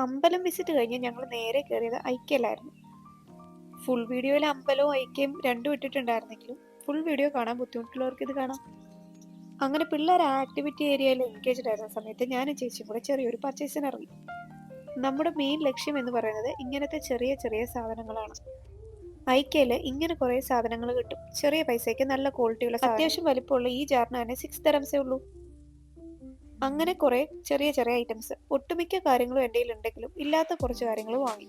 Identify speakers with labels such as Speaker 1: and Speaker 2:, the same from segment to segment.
Speaker 1: അമ്പലം വിസിറ്റ് കഴിഞ്ഞ് ഞങ്ങൾ നേരെ കയറിയത് ഐക്യയിലായിരുന്നു. ഫുൾ വീഡിയോയിൽ അമ്പലവും ഐക്യയും രണ്ടും ഇട്ടിട്ടുണ്ടായിരുന്നെങ്കിലും ഫുൾ വീഡിയോ കാണാൻ ബുദ്ധിമുട്ടുള്ളവർക്ക് ഇത് കാണാം. അങ്ങനെ പിള്ളേർ ആക്ടിവിറ്റി ഏരിയയിൽ എൻഗേജ്ഡ് ആയിരുന്ന സമയത്ത് ഞാനും ചേച്ചിയും കൂടെ ചെറിയൊരു പർച്ചേസിന് ഇറങ്ങി. നമ്മുടെ മെയിൻ ലക്ഷ്യം എന്ന് പറയുന്നത് ഇങ്ങനത്തെ ചെറിയ ചെറിയ സാധനങ്ങളാണ്. ഐക്യയില് ഇങ്ങനെ കുറെ സാധനങ്ങൾ കിട്ടും. ചെറിയ പൈസയ്ക്ക് നല്ല ക്വാളിറ്റിയുള്ള അത്യാവശ്യം വലിപ്പമുള്ള ഈ ജാറിന് തന്നെ 6 dirhamsേ ഉള്ളൂ. അങ്ങനെ കുറെ ചെറിയ ചെറിയ ഐറ്റംസ്. ഒട്ടുമിക്ക കാര്യങ്ങളും എൻ്റെ കയ്യിൽ ഉണ്ടെങ്കിലും ഇല്ലാത്ത കുറച്ച് കാര്യങ്ങൾ വാങ്ങി.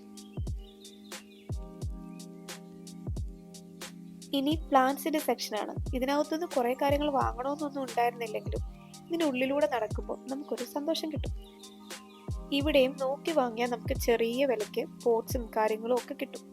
Speaker 1: ഇനി പ്ലാന്റ്സിന്റെ സെക്ഷനാണ്. ഇതിനകത്തുനിന്ന് കുറെ കാര്യങ്ങൾ വാങ്ങണമെന്നൊന്നും ഉണ്ടായിരുന്നില്ലെങ്കിലും ഇതിനുള്ളിലൂടെ നടക്കുമ്പോൾ നമുക്കൊരു സന്തോഷം കിട്ടും. ഇവിടെയും നോക്കി വാങ്ങിയാൽ നമുക്ക് ചെറിയ വിലയ്ക്ക് പോട്ട്സും കാര്യങ്ങളും ഒക്കെ കിട്ടും.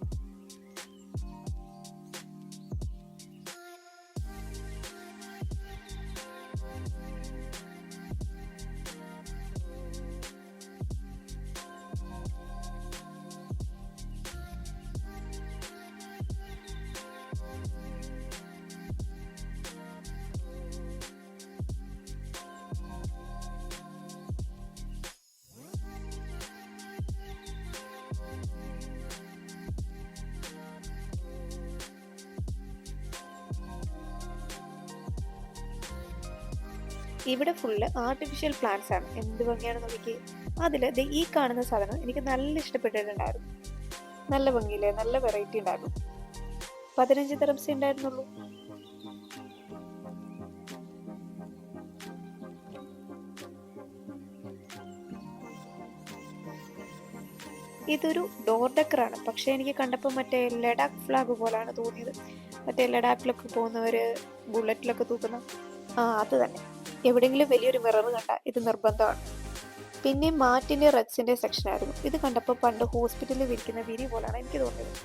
Speaker 1: ഇവിടെ ഫുള്ള് ആർട്ടിഫിഷ്യൽ പ്ലാന്റ്സ് ആണ്. എന്ത് ഭംഗിയാണ് നോക്കി. അതില് ഈ കാണുന്ന സാധനം എനിക്ക് നല്ല ഇഷ്ടപ്പെട്ടിട്ടുണ്ടായിരുന്നു. നല്ല ഭംഗിയില്ലേ, നല്ല വെറൈറ്റി ഉണ്ടായിരുന്നു. 15 dirhamsേ ഉണ്ടായിരുന്നുള്ളൂ. ഇതൊരു ഡോർ ഡെക്കറാണ്. പക്ഷെ എനിക്ക് കണ്ടപ്പോൾ മറ്റേ ലഡാക്ക് ഫ്ലാഗ് പോലാണ് തോന്നിയത്. മറ്റേ ലഡാക്കിലൊക്കെ പോകുന്നവര് ബുള്ളറ്റിലൊക്കെ തൂക്കുന്ന അത് തന്നെ. എവിടെയെങ്കിലും വലിയൊരു മിറർ കണ്ട ഇത് നിർബന്ധമാണ്. പിന്നെ മാറ്റിന്റെ റഗ്സിന്റെ സെക്ഷൻ ആയിരുന്നു. ഇത് കണ്ടപ്പോൾ പണ്ട് ഹോസ്പിറ്റലിൽ വിരിക്കുന്ന വിരി പോലാണ് എനിക്ക് തോന്നിയത്.